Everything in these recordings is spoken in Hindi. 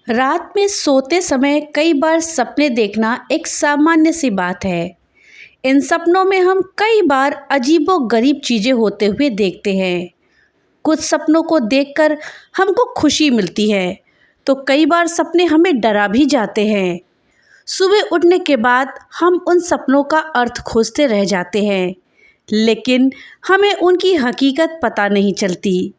रात में सोते समय कई बार सपने देखना एक सामान्य सी बात है। इन सपनों में हम कई बार अजीबोगरीब चीज़ें होते हुए देखते हैं। कुछ सपनों को देखकर हमको खुशी मिलती है, तो कई बार सपने हमें डरा भी जाते हैं। सुबह उठने के बाद हम उन सपनों का अर्थ खोजते रह जाते हैं, लेकिन हमें उनकी हकीकत पता नहीं चलती।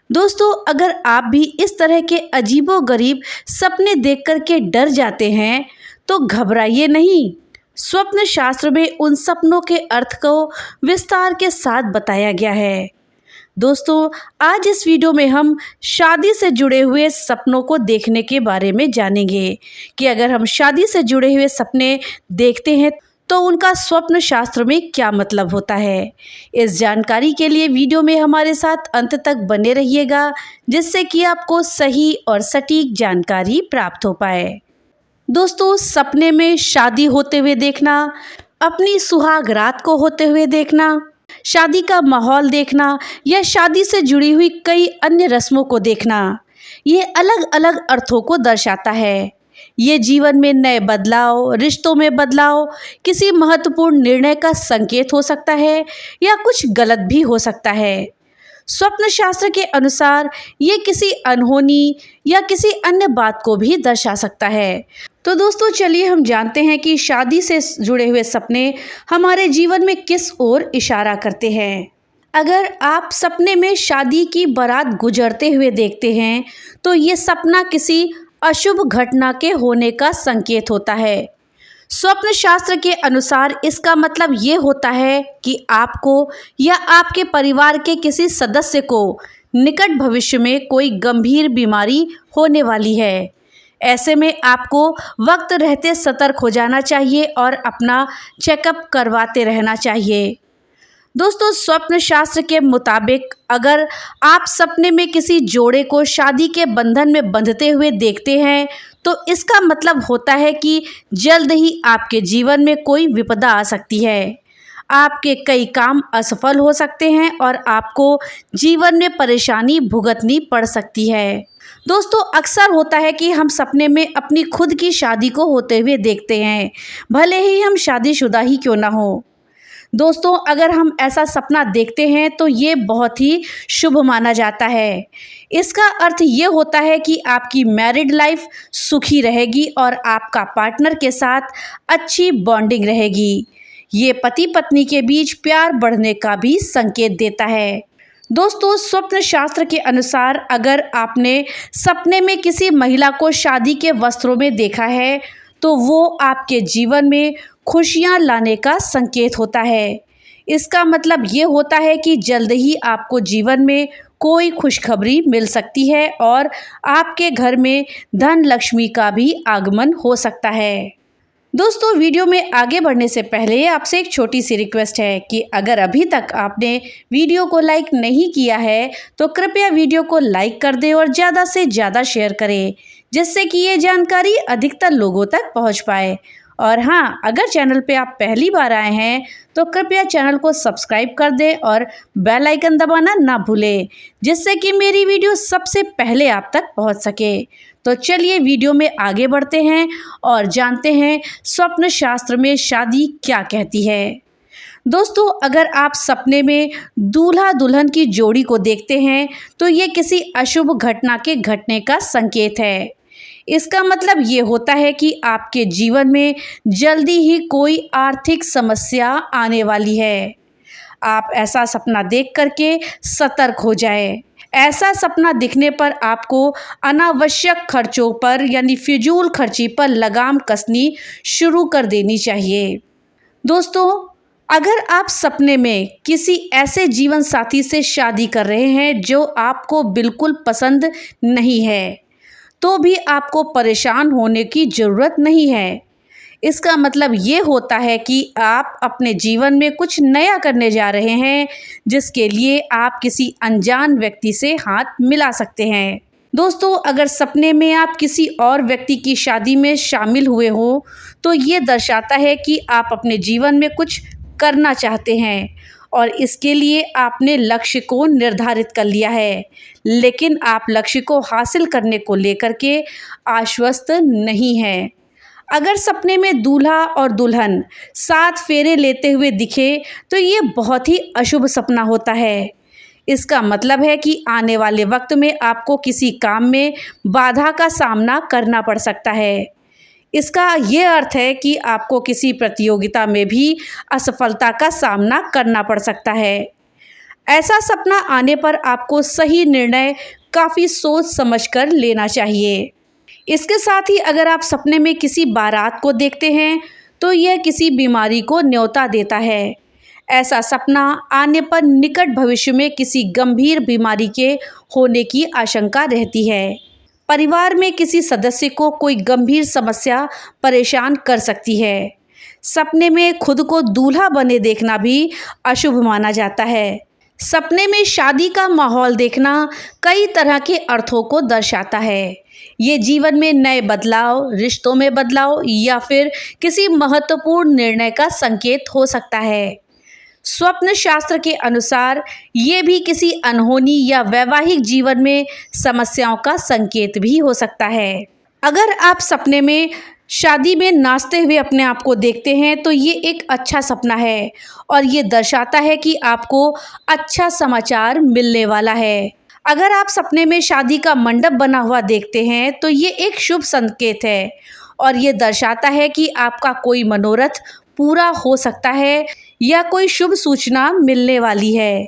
दोस्तों, अगर आप भी इस तरह के अजीबोगरीब सपने देख कर के डर जाते हैं, तो घबराइए नहीं। स्वप्न शास्त्र में उन सपनों के अर्थ को विस्तार के साथ बताया गया है। दोस्तों, आज इस वीडियो में हम शादी से जुड़े हुए सपनों को देखने के बारे में जानेंगे कि अगर हम शादी से जुड़े हुए सपने देखते हैं तो उनका स्वप्न शास्त्र में क्या मतलब होता है। इस जानकारी के लिए वीडियो में हमारे साथ अंत तक बने रहिएगा, जिससे कि आपको सही और सटीक जानकारी प्राप्त हो पाए। दोस्तों, सपने में शादी होते हुए देखना, अपनी सुहाग रात को होते हुए देखना, शादी का माहौल देखना या शादी से जुड़ी हुई कई अन्य रस्मों को देखना, ये अलग अलग अर्थों को दर्शाता है। ये जीवन में नए बदलाव, रिश्तों में बदलाव, किसी महत्वपूर्ण निर्णय का संकेत हो सकता है या कुछ गलत भी हो सकता है। स्वप्न शास्त्र के अनुसार ये किसी अनहोनी या किसी अन्य बात को भी दर्शा सकता है। तो दोस्तों, चलिए हम जानते हैं कि शादी से जुड़े हुए सपने हमारे जीवन में किस ओर इशारा करते हैं। अगर आप सपने में शादी की बारात गुजरते हुए देखते हैं, तो ये सपना किसी अशुभ घटना के होने का संकेत होता है। स्वप्न शास्त्र के अनुसार इसका मतलब ये होता है कि आपको या आपके परिवार के किसी सदस्य को निकट भविष्य में कोई गंभीर बीमारी होने वाली है। ऐसे में आपको वक्त रहते सतर्क हो जाना चाहिए और अपना चेकअप करवाते रहना चाहिए। दोस्तों, स्वप्न शास्त्र के मुताबिक अगर आप सपने में किसी जोड़े को शादी के बंधन में बंधते हुए देखते हैं, तो इसका मतलब होता है कि जल्द ही आपके जीवन में कोई विपदा आ सकती है। आपके कई काम असफल हो सकते हैं और आपको जीवन में परेशानी भुगतनी पड़ सकती है। दोस्तों, अक्सर होता है कि हम सपने में अपनी खुद की शादी को होते हुए देखते हैं, भले ही हम शादीशुदा ही क्यों ना हो। दोस्तों, अगर हम ऐसा सपना देखते हैं तो ये बहुत ही शुभ माना जाता है। इसका अर्थ ये होता है कि आपकी मैरिड लाइफ सुखी रहेगी और आपका पार्टनर के साथ अच्छी बॉन्डिंग रहेगी। ये पति पत्नी के बीच प्यार बढ़ने का भी संकेत देता है। दोस्तों, स्वप्न शास्त्र के अनुसार अगर आपने सपने में किसी महिला को शादी के वस्त्रों में देखा है, तो वो आपके जीवन में खुशियां लाने का संकेत होता है। इसका मतलब ये होता है कि जल्द ही आपको जीवन में कोई खुशखबरी मिल सकती है और आपके घर में धन लक्ष्मी का भी आगमन हो सकता है। दोस्तों, वीडियो में आगे बढ़ने से पहले आपसे एक छोटी सी रिक्वेस्ट है कि अगर अभी तक आपने वीडियो को लाइक नहीं किया है, तो कृपया वीडियो को लाइक कर दें और ज़्यादा से ज़्यादा शेयर करें, जिससे कि ये जानकारी अधिकतर लोगों तक पहुंच पाए। और हाँ, अगर चैनल पे आप पहली बार आए हैं तो कृपया चैनल को सब्सक्राइब कर दें और बेल आइकन दबाना ना भूलें, जिससे कि मेरी वीडियो सबसे पहले आप तक पहुंच सके। तो चलिए वीडियो में आगे बढ़ते हैं और जानते हैं स्वप्न शास्त्र में शादी क्या कहती है। दोस्तों, अगर आप सपने में दूल्हा दुल्हन की जोड़ी को देखते हैं, तो ये किसी अशुभ घटना के घटने का संकेत है। इसका मतलब ये होता है कि आपके जीवन में जल्दी ही कोई आर्थिक समस्या आने वाली है। आप ऐसा सपना देख करके सतर्क हो जाएं। ऐसा सपना दिखने पर आपको अनावश्यक खर्चों पर यानी फिजूल खर्ची पर लगाम कसनी शुरू कर देनी चाहिए। दोस्तों, अगर आप सपने में किसी ऐसे जीवन साथी से शादी कर रहे हैं जो आपको बिल्कुल पसंद नहीं है, तो भी आपको परेशान होने की ज़रूरत नहीं है। इसका मतलब ये होता है कि आप अपने जीवन में कुछ नया करने जा रहे हैं, जिसके लिए आप किसी अनजान व्यक्ति से हाथ मिला सकते हैं। दोस्तों, अगर सपने में आप किसी और व्यक्ति की शादी में शामिल हुए हो, तो ये दर्शाता है कि आप अपने जीवन में कुछ करना चाहते हैं और इसके लिए आपने लक्ष्य को निर्धारित कर लिया है, लेकिन आप लक्ष्य को हासिल करने को लेकर के आश्वस्त नहीं हैं। अगर सपने में दूल्हा और दुल्हन 7 फेरे लेते हुए दिखे तो ये बहुत ही अशुभ सपना होता है। इसका मतलब है कि आने वाले वक्त में आपको किसी काम में बाधा का सामना करना पड़ सकता है। इसका ये अर्थ है कि आपको किसी प्रतियोगिता में भी असफलता का सामना करना पड़ सकता है। ऐसा सपना आने पर आपको सही निर्णय काफ़ी सोच समझकर लेना चाहिए। इसके साथ ही अगर आप सपने में किसी बारात को देखते हैं तो यह किसी बीमारी को न्योता देता है। ऐसा सपना आने पर निकट भविष्य में किसी गंभीर बीमारी के होने की आशंका रहती है। परिवार में किसी सदस्य को कोई गंभीर समस्या परेशान कर सकती है। सपने में खुद को दूल्हा बने देखना भी अशुभ माना जाता है। सपने में शादी का माहौल देखना कई तरह के अर्थों को दर्शाता है। ये जीवन में नए बदलाव, रिश्तों में बदलाव या फिर किसी महत्वपूर्ण निर्णय का संकेत हो सकता है। स्वप्न शास्त्र के अनुसार ये भी किसी अनहोनी या वैवाहिक जीवन में समस्याओं का संकेत भी हो सकता है। अगर आप सपने में शादी में नाचते हुए अपने आप को देखते हैं तो ये एक अच्छा सपना है और ये दर्शाता है कि आपको अच्छा समाचार मिलने वाला है। अगर आप सपने में शादी का मंडप बना हुआ देखते हैं तो ये एक शुभ संकेत है और ये दर्शाता है कि आपका कोई मनोरथ पूरा हो सकता है या कोई शुभ सूचना मिलने वाली है।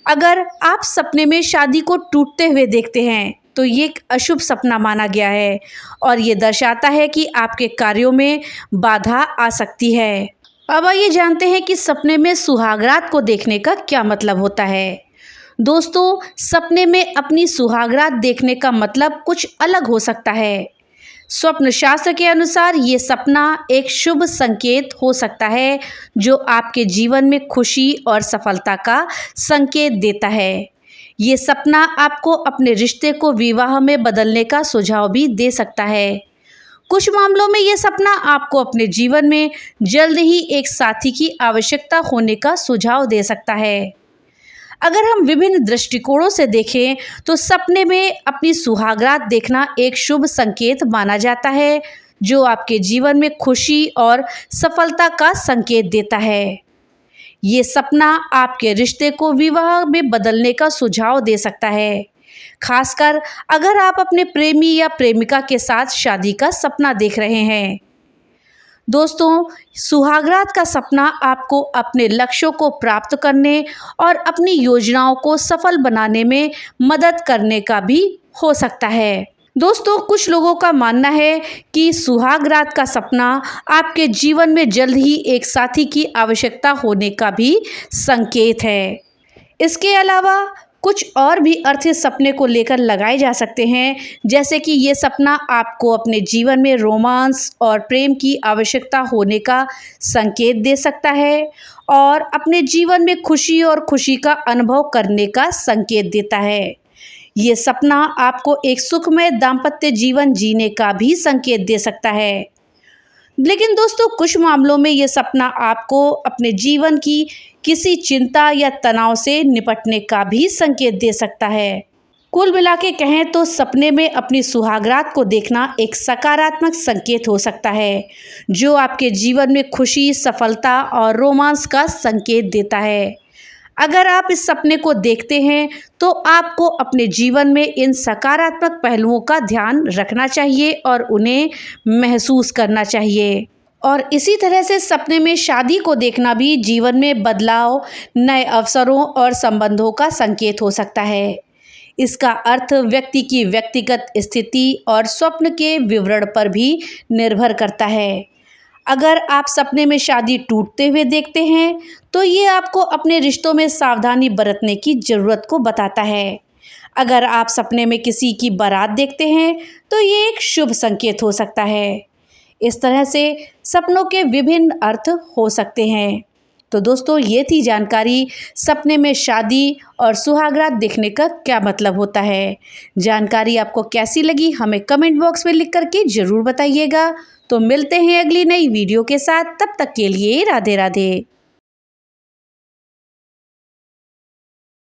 अगर आप सपने में शादी को टूटते हुए देखते हैं तो ये एक अशुभ सपना माना गया है और ये दर्शाता है कि आपके कार्यों में बाधा आ सकती है। अब आइए जानते हैं कि सपने में सुहागरात को देखने का क्या मतलब होता है। दोस्तों, सपने में अपनी सुहागरात देखने का मतलब कुछ अलग हो सकता है। स्वप्न शास्त्र के अनुसार ये सपना एक शुभ संकेत हो सकता है जो आपके जीवन में खुशी और सफलता का संकेत देता है। ये सपना आपको अपने रिश्ते को विवाह में बदलने का सुझाव भी दे सकता है। कुछ मामलों में ये सपना आपको अपने जीवन में जल्द ही एक साथी की आवश्यकता होने का सुझाव दे सकता है। अगर हम विभिन्न दृष्टिकोणों से देखें तो सपने में अपनी सुहागरात देखना एक शुभ संकेत माना जाता है जो आपके जीवन में खुशी और सफलता का संकेत देता है। ये सपना आपके रिश्ते को विवाह में बदलने का सुझाव दे सकता है, खासकर अगर आप अपने प्रेमी या प्रेमिका के साथ शादी का सपना देख रहे हैं। दोस्तों, सुहागरात का सपना आपको अपने लक्ष्यों को प्राप्त करने और अपनी योजनाओं को सफल बनाने में मदद करने का भी हो सकता है। दोस्तों, कुछ लोगों का मानना है कि सुहागरात का सपना आपके जीवन में जल्द ही एक साथी की आवश्यकता होने का भी संकेत है। इसके अलावा कुछ और भी अर्थ इस सपने को लेकर लगाए जा सकते हैं, जैसे कि ये सपना आपको अपने जीवन में रोमांस और प्रेम की आवश्यकता होने का संकेत दे सकता है और अपने जीवन में खुशी और खुशी का अनुभव करने का संकेत देता है। ये सपना आपको एक सुखमय दाम्पत्य जीवन जीने का भी संकेत दे सकता है। लेकिन दोस्तों, कुछ मामलों में ये सपना आपको अपने जीवन की किसी चिंता या तनाव से निपटने का भी संकेत दे सकता है। कुल मिला के कहें तो सपने में अपनी सुहागरात को देखना एक सकारात्मक संकेत हो सकता है जो आपके जीवन में खुशी, सफलता और रोमांस का संकेत देता है। अगर आप इस सपने को देखते हैं तो आपको अपने जीवन में इन सकारात्मक पहलुओं का ध्यान रखना चाहिए और उन्हें महसूस करना चाहिए। और इसी तरह से सपने में शादी को देखना भी जीवन में बदलाव, नए अवसरों और संबंधों का संकेत हो सकता है। इसका अर्थ व्यक्ति की व्यक्तिगत स्थिति और स्वप्न के विवरण पर भी निर्भर करता है। अगर आप सपने में शादी टूटते हुए देखते हैं तो ये आपको अपने रिश्तों में सावधानी बरतने की ज़रूरत को बताता है। अगर आप सपने में किसी की बारात देखते हैं तो ये एक शुभ संकेत हो सकता है। इस तरह से सपनों के विभिन्न अर्थ हो सकते हैं। तो दोस्तों, ये थी जानकारी सपने में शादी और सुहागरात देखने का क्या मतलब होता है। जानकारी आपको कैसी लगी हमें कमेंट बॉक्स में लिख करके ज़रूर बताइएगा। तो मिलते हैं अगली नई वीडियो के साथ, तब तक के लिए राधे राधे।